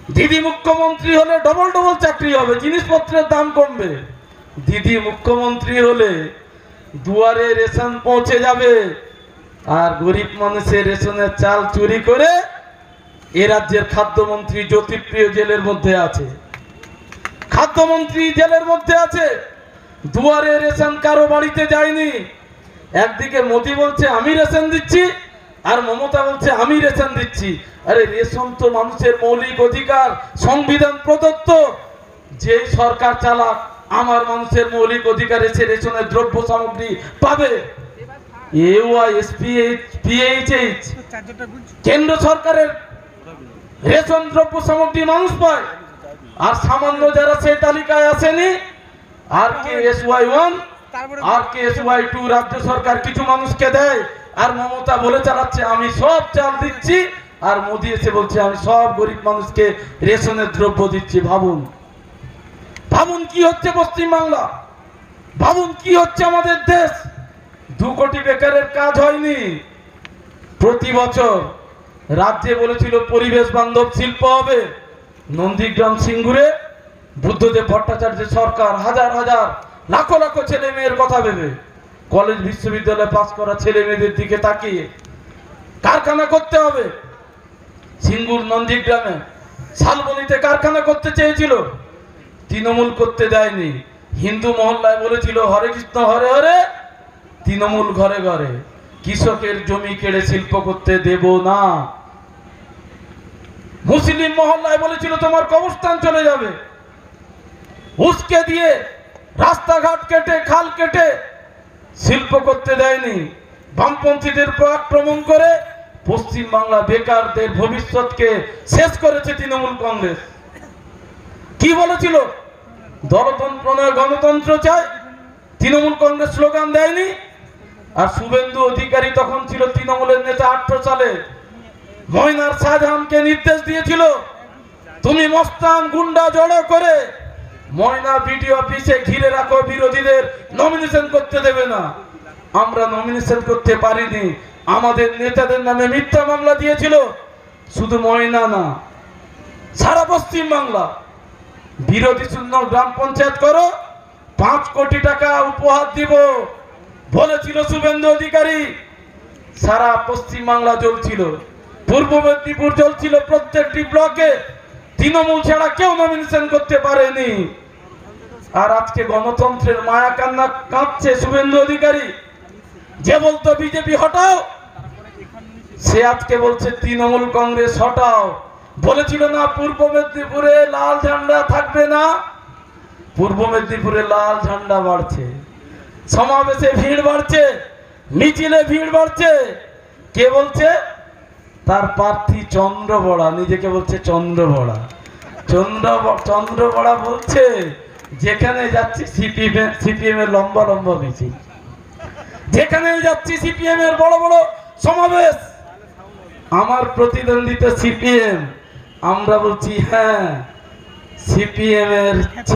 দিদি মুখ্যমন্ত্রী হলে ডবল ডবল চাকরি হবে, জিনিসপত্রের দাম কমবে। দিদি মুখ্যমন্ত্রী হলে দুয়ারে রেশন পৌঁছে যাবে, আর গরিব মানুষের রেশনের চাল চুরি করে এ রাজ্যের খাদ্যমন্ত্রী জ্যোতিপ্রিয় জেলের মধ্যে আছে, খাদ্যমন্ত্রী জেলের মধ্যে আছে। দুয়ারে রেশন কারো বাড়িতে যায়নি। একদিকে মোদি বলছে আমি রেশন দিচ্ছি, আর মমতা বলছে আমি রেশন দিচ্ছি। আরে রেশন তো মানুষের মৌলিক অধিকার, সংবিধান প্রদত্ত। যেই সরকার চালাক আমার মানুষের মৌলিক অধিকার এসে রেশনের দ্রব্য সামগ্রী পাবে। কেন্দ্র সরকারের রেশন দ্রব্য সামগ্রী মানুষ পায়, আর সামান্য যারা সেই তালিকায় আসেনি RKSY1 RKSY2 রাজ্য সরকার কিছু মানুষকে দেয়, আর মমতা বলে চালাচ্ছে আমি সব চাল দিচ্ছি, আর মোদি এসে বলছে আমি সব গরিব মানুষকে রেশনের দ্রব্য দিচ্ছি। ভাবুন ভাবুন কি হচ্ছে পশ্চিম বাংলা, ভাবুন কি হচ্ছে আমাদের দেশ। 2 কোটি বেকারের কাজ হয়নি। প্রতি বছর রাজ্যে বলেছিল পরিবেশ বান্ধব শিল্প হবে। নন্দীগ্রাম সিঙ্গুরে বুদ্ধদেব ভট্টাচার্যের সরকার হাজার হাজার লাখো লাখো ছেলে মেয়ের কথা ভেবে, কলেজ বিশ্ববিদ্যালয়ে পাস করা ছেলে মেয়েদের দিকে তাকিয়ে কারখানা করতে হবে। সিঙ্গুর নন্দীগ্রামে শালবনিতে কারখানা করতে চেয়েছিল, তৃণমূল করতে দেয়নি। হিন্দু মহল্লায় বলেছিল হরে কৃষ্ণ হরে হরে, তৃণমূল ঘরে ঘরে। কৃষকের জমি কেড়ে শিল্প করতে দেব না। মুসলিম মহল্লায় বলেছিল তোমার কবরস্থান চলে যাবে, উস্কে দিয়ে রাস্তাঘাট কেটে খাল কেটে শিল্প করতে দেয়নি। বামপন্থীদের উপর আক্রমণ করে পশ্চিম বাংলা বেকারদের ভবিষ্যৎকে শেষ করেছে তৃণমূল কংগ্রেস। কি বলেছিল দলতন্ত্র নয় গণতন্ত্র চায়, তৃণমূল কংগ্রেস স্লোগান দেয়নি। আর শুভেন্দু অধিকারী তখন ছিল তৃণমূলের নেতা। 18 সালে ময়নার শাহজাহানকে নির্দেশ দিয়েছিল তুমি মস্তান গুন্ডা জড়ো করে ময়না বিডিও অফিসে ঘিরে রাখো, বিরোধীদের নমিনেশন করতে দেবে না। আমরা নমিনেশন করতে পারিনি, আমাদের নেতাদের নামে মিথ্যা মামলা দিয়েছিল। শুধু ময়না না, সারা পশ্চিম বাংলা বিরোধী শূন্য গ্রাম পঞ্চায়েত করো, 5 কোটি টাকা উপহার দিব বলেছিল শুভেন্দু অধিকারী। সারা পশ্চিম বাংলা জ্বলছিল, পূর্ব মেদিনীপুর জ্বলছিল। প্রত্যেকটি ব্লকে তৃণমূল ছাড়া কেউ নমিনেশন করতে পারেনি। আর আজকে গণতন্ত্রের মায়া কান্না কাঁদছে শুভেন্দু অধিকারী। যে বলতো বিজেপি হটাও, সে আজকে বলছে তৃণমূল কংগ্রেস হটাও। বলেছিল না পূর্ব মেদিনীপুরে লাল ঝান্ডা থাকবে না, পূর্ব মেদিনীপুরে লাল ঝান্ডা বাড়ছে, সমাবেশে ভিড় বাড়ছে, মিছিলে ভিড় বাড়ছে। কে বলছে? তার প্রার্থী চন্দ্রবড়া, নিজেকে বলছে চন্দ্রবড়া। চন্দ্রবড়া বলছে যেখানে যাচ্ছি সিপিএম এর লম্বা লম্বা মিছিল, যেখানে যাচ্ছি সিপিএম এর বড় বড় সমাবেশ, আমার প্রতিদ্বন্দ্বিতা সিপিএম। আমরা বলছি হ্যাঁ সিপিএম এর